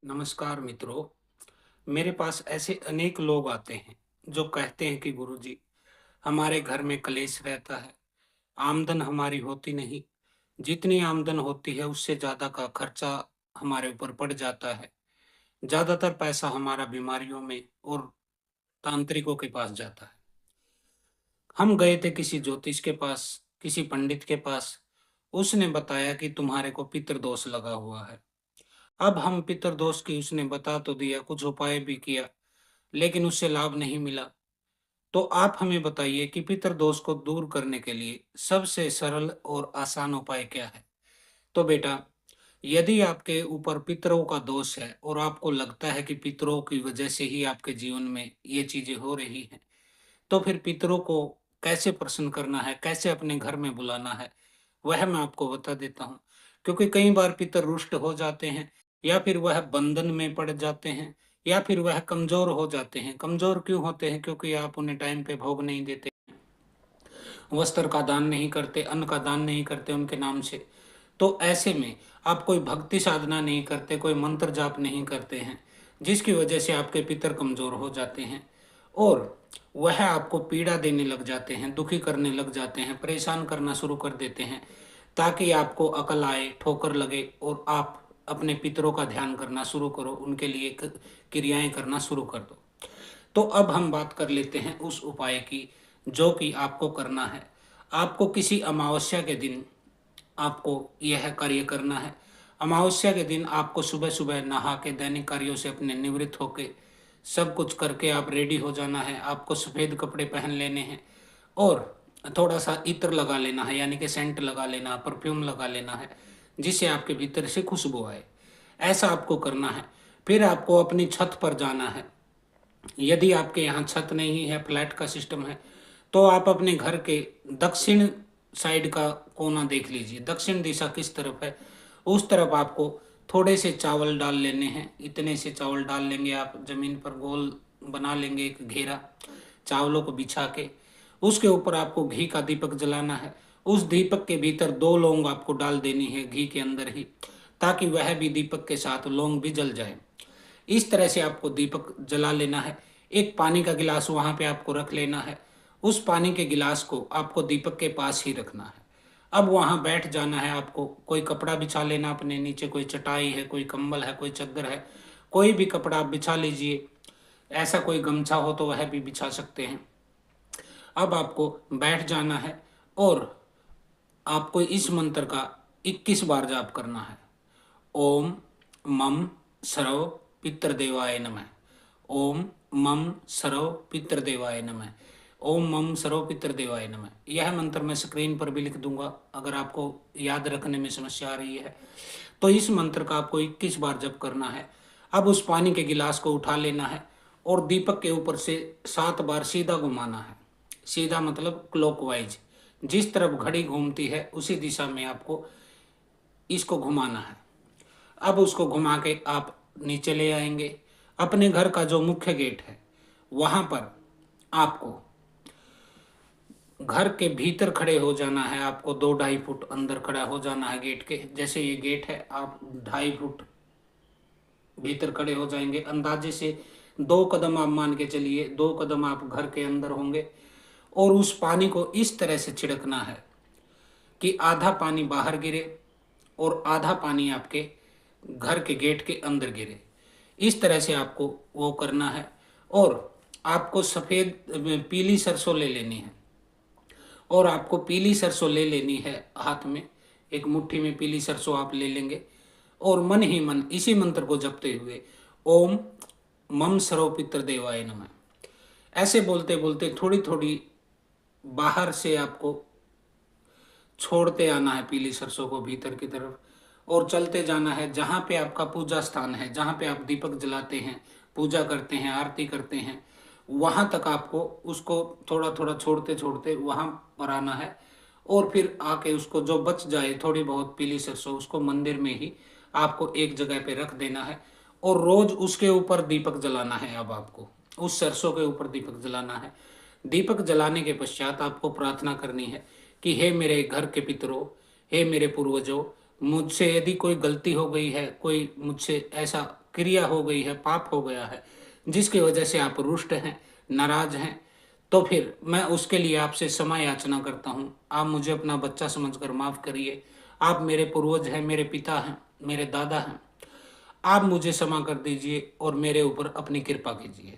नमस्कार मित्रों। मेरे पास ऐसे अनेक लोग आते हैं जो कहते हैं कि गुरुजी, हमारे घर में कलेश रहता है। आमदन हमारी होती नहीं। जितनी आमदन होती है उससे ज्यादा का खर्चा हमारे ऊपर पड़ जाता है। ज्यादातर पैसा हमारा बीमारियों में और तांत्रिकों के पास जाता है। हम गए थे किसी ज्योतिष के पास, किसी पंडित के पास। उसने बताया कि तुम्हारे को पितृदोष लगा हुआ है। अब हम पितृदोष की उसने बता तो दिया, कुछ उपाय भी किया, लेकिन उससे लाभ नहीं मिला। तो आप हमें बताइए कि पितृदोष को दूर करने के लिए सबसे सरल और आसान उपाय क्या है? तो बेटा, यदि आपके ऊपर पितरों का दोष है और आपको लगता है कि पितरों की वजह से ही आपके जीवन में ये चीजें हो रही हैं, तो फिर पितरों को कैसे प्रसन्न करना है, कैसे अपने घर में बुलाना है, वह मैं आपको बता देता हूँ। क्योंकि कई बार पितर रुष्ट हो जाते हैं, या फिर वह बंधन में पड़ जाते हैं, या फिर वह कमजोर हो जाते हैं। कमजोर क्यों होते हैं? क्योंकि आप उन्हें टाइम पे भोग नहीं देते, वस्त्र का दान नहीं करते, अन्न का दान नहीं करते उनके नाम से। तो ऐसे में आप कोई भक्ति साधना नहीं करते, कोई मंत्र जाप नहीं करते हैं, जिसकी वजह से आपके पितर कमजोर हो जाते हैं और वह आपको पीड़ा देने लग जाते हैं, दुखी करने लग जाते हैं, परेशान करना शुरू कर देते हैं, ताकि आपको अकल आए, ठोकर लगे और आप अपने पितरों का ध्यान करना शुरू करो, उनके लिए क्रियाएं करना शुरू कर दो। तो अब हम बात कर लेते हैं उस उपाय की जो कि आपको करना है। आपको किसी अमावस्या के दिन आपको यह कार्य करना है। अमावस्या के दिन आपको सुबह सुबह नहा के दैनिक कार्यों से अपने निवृत्त होके सब कुछ करके आप रेडी हो जाना है। आपको सफ़ेद कपड़े पहन लेने हैं और थोड़ा सा इत्र लगा लेना है, यानी कि सेंट लगा लेना, परफ्यूम लगा लेना है, जिससे आपके भीतर से खुशबू आए। ऐसा आपको करना है। फिर आपको अपनी छत पर जाना है। यदि आपके यहाँ छत नहीं है, फ्लैट का सिस्टम है, तो आप अपने घर के दक्षिण साइड का कोना देख लीजिए। दक्षिण दिशा किस तरफ है, उस तरफ आपको थोड़े से चावल डाल लेने हैं। इतने से चावल डाल लेंगे आप, जमीन पर गोल बना लेंगे एक घेरा चावलों को बिछा के। उसके ऊपर आपको घी का दीपक जलाना है। उस दीपक के भीतर 2 लौंग आपको डाल देनी है घी के अंदर ही, ताकि वह भी दीपक के साथ लौंग भी जल जाए। इस तरह से आपको दीपक जला लेना है। एक पानी का गिलास वहां पे आपको रख लेना है। उस पानी के गिलास को आपको दीपक के पास ही रखना है। अब वहां बैठ जाना है आपको। कोई कपड़ा बिछा लेना अपने नीचे, कोई चटाई है, कोई कंबल है, कोई चादर है, कोई भी कपड़ा आप बिछा लीजिए। ऐसा कोई गमछा हो तो वह भी बिछा सकते हैं। अब आपको बैठ जाना है और आपको इस मंत्र का 21 बार जाप करना है। ओम मम सर्व पितृदेवाय नमः। ओम मम सर्व पितृदेवाय नमः। ओम मम सर्व पितृदेवाय नमः। यह मंत्र मैं स्क्रीन पर भी लिख दूंगा, अगर आपको याद रखने में समस्या आ रही है तो इस मंत्र का आपको 21 बार जप करना है। अब उस पानी के गिलास को उठा लेना है और दीपक के ऊपर से 7 बार सीधा घुमाना है। सीधा मतलब क्लॉकवाइज, जिस तरफ घड़ी घूमती है उसी दिशा में आपको इसको घुमाना है। अब उसको घुमा के आप नीचे ले आएंगे। अपने घर का जो मुख्य गेट है वहां पर आपको घर के भीतर खड़े हो जाना है। आपको 2-2.5 फुट अंदर खड़ा हो जाना है गेट के। जैसे ये गेट है, आप 2.5 फुट भीतर खड़े हो जाएंगे। अंदाजे से 2 कदम आप मान के चलिए, 2 कदम आप घर के अंदर होंगे। और उस पानी को इस तरह से छिड़कना है कि आधा पानी बाहर गिरे और आधा पानी आपके घर के गेट के अंदर गिरे। इस तरह से आपको वो करना है। और आपको सफ़ेद पीली सरसों ले लेनी है। और आपको पीली सरसों ले लेनी है हाथ में, एक मुट्ठी में पीली सरसों आप ले लेंगे। और मन ही मन इसी मंत्र को जपते हुए ओम मम सर्व पितृदेवाय नमः ऐसे बोलते बोलते थोड़ी थोड़ी बाहर से आपको छोड़ते आना है पीली सरसों को भीतर की तरफ, और चलते जाना है जहाँ पे आपका पूजा स्थान है, जहाँ पे आप दीपक जलाते हैं, पूजा करते हैं, आरती करते हैं, वहाँ तक आपको उसको थोड़ा थोड़ा छोड़ते छोड़ते वहाँ पर आना है। और फिर आके उसको जो बच जाए थोड़ी बहुत पीली सरसों, उसको मंदिर में ही आपको एक जगह पे रख देना है और रोज उसके ऊपर दीपक जलाना है। अब आपको उस सरसों के ऊपर दीपक जलाना है। दीपक जलाने के पश्चात आपको प्रार्थना करनी है कि हे मेरे घर के पितरों, हे मेरे पूर्वजों, मुझसे यदि कोई गलती हो गई है, कोई मुझसे ऐसा क्रिया हो गई है, पाप हो गया है, जिसकी वजह से आप रुष्ट हैं, नाराज हैं, तो फिर मैं उसके लिए आपसे क्षमा याचना करता हूँ। आप मुझे अपना बच्चा समझकर माफ़ करिए। आप मेरे पूर्वज हैं, मेरे पिता हैं, मेरे दादा हैं। आप मुझे क्षमा कर दीजिए और मेरे ऊपर अपनी कृपा कीजिए।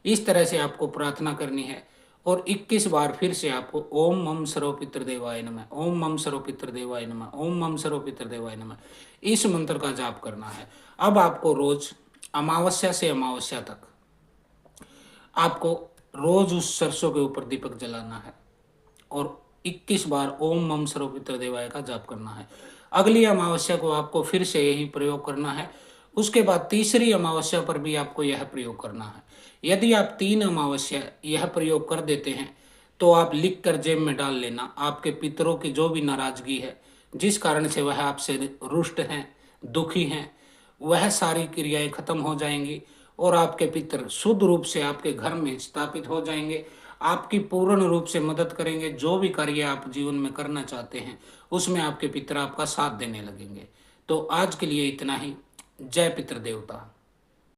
इस तरह से आपको प्रार्थना करनी है और 21 बार फिर से आपको ओम मम सर्वपितृ देवाय नमः, ओम मम सर्वपितृ देवाय नमः, ओम मम सर्वपितृ देवाय नमः, इस मंत्र का जाप करना है। अब आपको रोज अमावस्या से अमावस्या तक आपको रोज उस सरसों के ऊपर दीपक जलाना है और 21 बार ओम मम सर्वपितृ देवाय का जाप करना है। अगली अमावस्या को आपको फिर से यही प्रयोग करना है। उसके बाद तीसरी अमावस्या पर भी आपको यह प्रयोग करना है। यदि आप 3 अमावस्या यह प्रयोग कर देते हैं तो आप लिख कर जेब में डाल लेना। आपके पितरों की जो भी नाराजगी है, जिस कारण से वह आपसे रुष्ट हैं, दुखी हैं, वह सारी क्रियाएं खत्म हो जाएंगी और आपके पितर शुद्ध रूप से आपके घर में स्थापित हो जाएंगे। आपकी पूर्ण रूप से मदद करेंगे। जो भी कार्य आप जीवन में करना चाहते हैं उसमें आपके पितर आपका साथ देने लगेंगे। तो आज के लिए इतना ही। जय पितृ देवता।